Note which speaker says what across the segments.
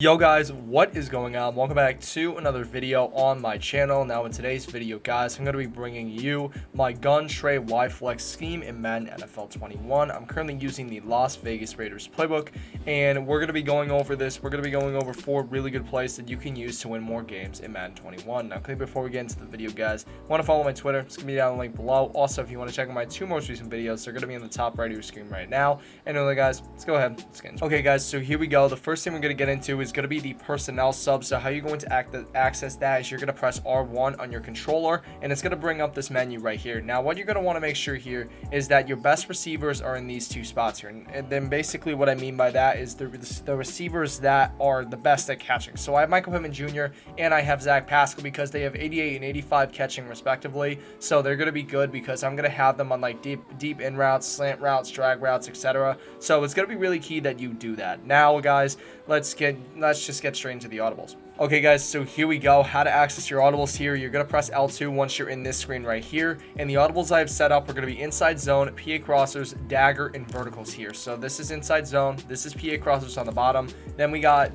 Speaker 1: Yo guys, what is going on? Welcome back to another video on my channel. Now in today's video guys, I'm going to be bringing you my gun Trey Y flex scheme in Madden NFL 21. I'm currently using the Las Vegas Raiders playbook, and we're going to be going over this. We're going to be going over 4 really good plays that you can use to win more games in Madden 21. Now quickly before we get into the video guys, want to follow my Twitter, it's going to be down in the link below. Also, if you want to check out my 2 most recent videos, they're going to be in the top right of your screen right now. Anyway guys, let's go ahead. Let's get into it. Okay guys, so here we go. The first thing we're going to get into is going to be the personnel sub. So how you're going to access that is you're going to press R1 on your controller, and it's going to bring up this menu right here. Now what you're going to want to make sure here is that your best receivers are in these 2 spots here, and then basically what I mean by that is the receivers that are the best at catching. So I have Michael Pittman Jr. and I have Zach Pascal because they have 88 and 85 catching respectively, so they're going to be good because I'm going to have them on like deep in routes, slant routes, drag routes, etc. So it's going to be really key that you do that. Now guys, let's just get straight into the audibles. Okay guys, so here we go. How to access your audibles here. You're going to press L2 once you're in this screen right here, and the audibles I have set up are going to be inside zone, PA crossers, dagger, and verticals here. So this is inside zone, this is PA crossers on the bottom, then we got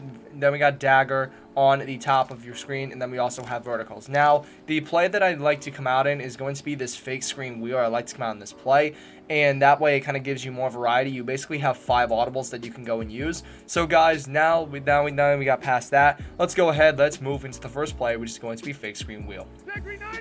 Speaker 1: dagger on the top of your screen, and then we also have verticals. Now the play that I'd like to come out in is going to be this fake screen wheel. I like to come out in this play, and that way it kind of gives you more variety. You basically have 5 audibles that you can go and use. So guys, now we got past that, let's go ahead, let's move into the first play, which is going to be fake screen wheel.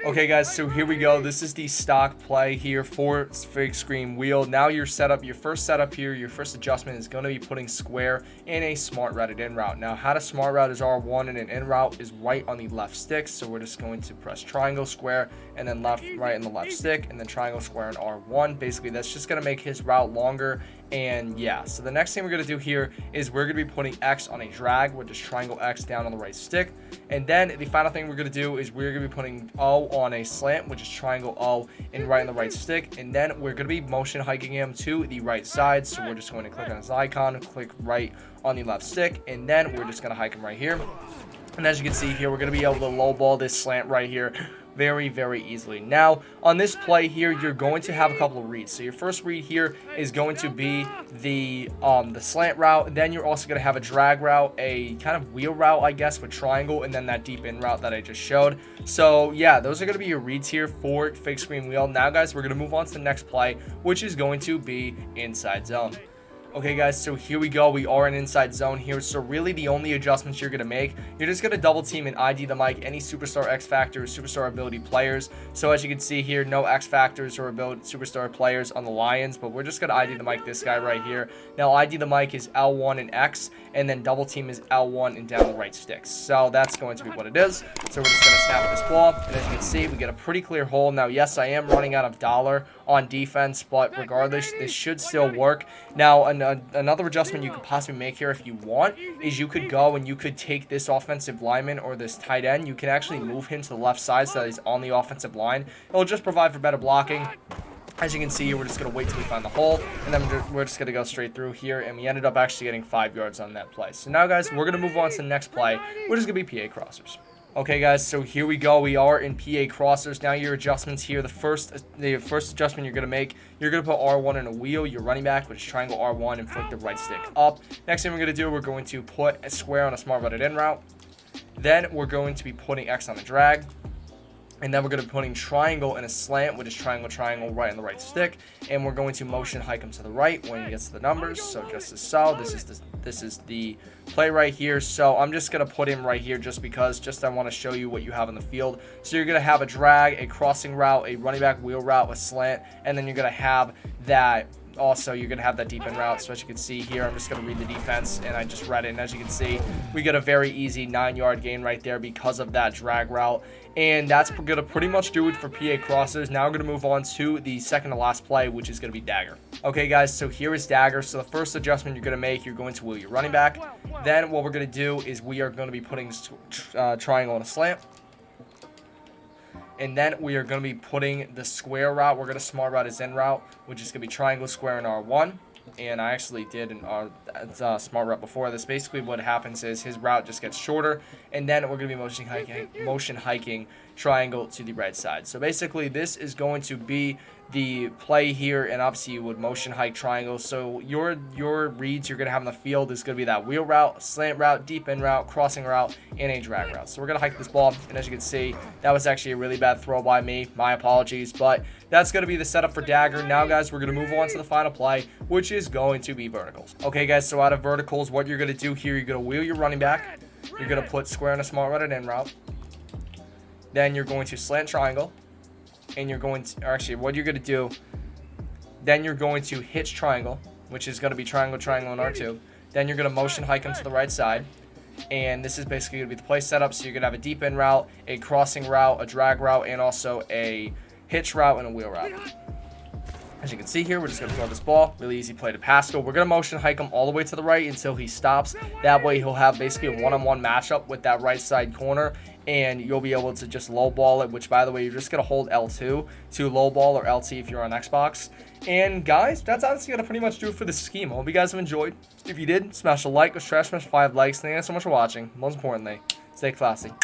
Speaker 1: Okay guys, so here we go. This is the stock play here for fake screen wheel. Now your first setup here, your first adjustment is going to be putting square in a smart routed in route. Now how to smart route is R1, and an in route is right on the left stick. So we're just going to press triangle, square, and then left, right, and the left stick, and then triangle, square, and R1. Basically that's just going to make his route longer. And yeah, so the next thing we're going to do here is we're going to be putting X on a drag, which is triangle X down on the right stick. And then the final thing we're going to do is we're going to be putting O on a slant, which is triangle O and right on the right stick. And then we're going to be motion hiking him to the right side. So we're just going to click on his icon, click right on the left stick, and then we're just going to hike him right here. And as you can see here, we're going to be able to low ball this slant right here very easily. Now on this play here, you're going to have a couple of reads. So your first read here is going to be the slant route. Then you're also going to have a drag route, a kind of wheel route I guess with triangle, and then that deep in route that I just showed. So yeah, those are going to be your reads here for fake screen wheel. Now guys, we're going to move on to the next play, which is going to be inside zone. Okay guys, so here we go. We are in inside zone here. So really the only adjustments you're going to make, you're just going to double team and ID the mic any superstar X factor, superstar ability players. So as you can see here, no X factors or ability superstar players on the Lions, but we're just going to ID the mic this guy right here. Now ID the mic is L1 and X, and then double team is L1 and down the right sticks. So that's going to be what it is. So we're just going to snap this ball, and as you can see, we get a pretty clear hole. Now yes, I am running out of dollar on defense, but regardless, this should still work. Now another adjustment you could possibly make here if you want is you could go and you could take this offensive lineman or this tight end, you can actually move him to the left side so that he's on the offensive line. It'll just provide for better blocking. As you can see, we're just going to wait till we find the hole, and then we're just going to go straight through here, and we ended up actually getting 5 yards on that play. So now guys, we're going to move on to the next play, which is going to be PA crossers. Okay guys, so here we go. We are in PA crossers. Now your adjustments here, the first adjustment you're going to make, you're going to put R1 in a wheel, your running back, which is triangle R1, and flick the right stick up. Next thing we're going to do, we're going to put a square on a smart routed in route. Then we're going to be putting X on a drag. And then we're going to be putting triangle in a slant, which is triangle, right on the right stick. And we're going to motion hike him to the right when he gets to the numbers. So just as so, this is the play right here. So I'm just going to put him right here just because I want to show you what you have in the field. So you're going to have a drag, a crossing route, a running back wheel route, a slant, and then you're going to have that. Also, you're going to have that deep in route. So as you can see here, I'm just going to read the defense, and I just read it. And as you can see, we get a very easy 9-yard gain right there because of that drag route. And that's going to pretty much do it for PA crossers. Now we're going to move on to the second to last play, which is going to be dagger. Okay, guys, so here is dagger. So the first adjustment you're going to make, you're going to wheel your running back. Then what we're going to do is we are going to be putting triangle on a slant. And then we are going to be putting the square route. We're going to smart route his in route, which is going to be triangle, square, and R1. And I actually did an smart route before this. Basically what happens is his route just gets shorter, and then we're going to be motion hiking triangle to the right side. So basically this is going to be the play here, and obviously you would motion hike triangle. So your reads you're going to have in the field is going to be that wheel route, slant route, deep end route, crossing route, and a drag route. So we're going to hike this ball, and as you can see, that was actually a really bad throw by me. My apologies, but that's going to be the setup for Dagger. Now, guys, we're going to move on to the final play, which is going to be verticals. Okay, guys, so out of verticals, what you're going to do here, you're going to wheel your running back. You're going to put square in a smart route and in route. Then you're going to slant triangle. And you're going to, actually, what you're going to do, then you're going to hitch triangle, which is going to be triangle, triangle, and R2. Then you're going to motion hike them to the right side. And this is basically going to be the play setup. So you're going to have a deep end route, a crossing route, a drag route, and also a hitch route and a wheel route. As you can see here, we're just going to throw this ball. Really easy play to Pascal. We're going to motion hike him all the way to the right until he stops. That way he'll have basically a one-on-one matchup with that right side corner. And you'll be able to just low ball it, which, by the way, you're just going to hold L2 to low ball, or LT if you're on Xbox. And, guys, that's honestly going to pretty much do it for this scheme. I hope you guys have enjoyed. If you did, smash a like. Let's try to smash 5 likes. Thank you guys so much for watching. Most importantly, stay classy.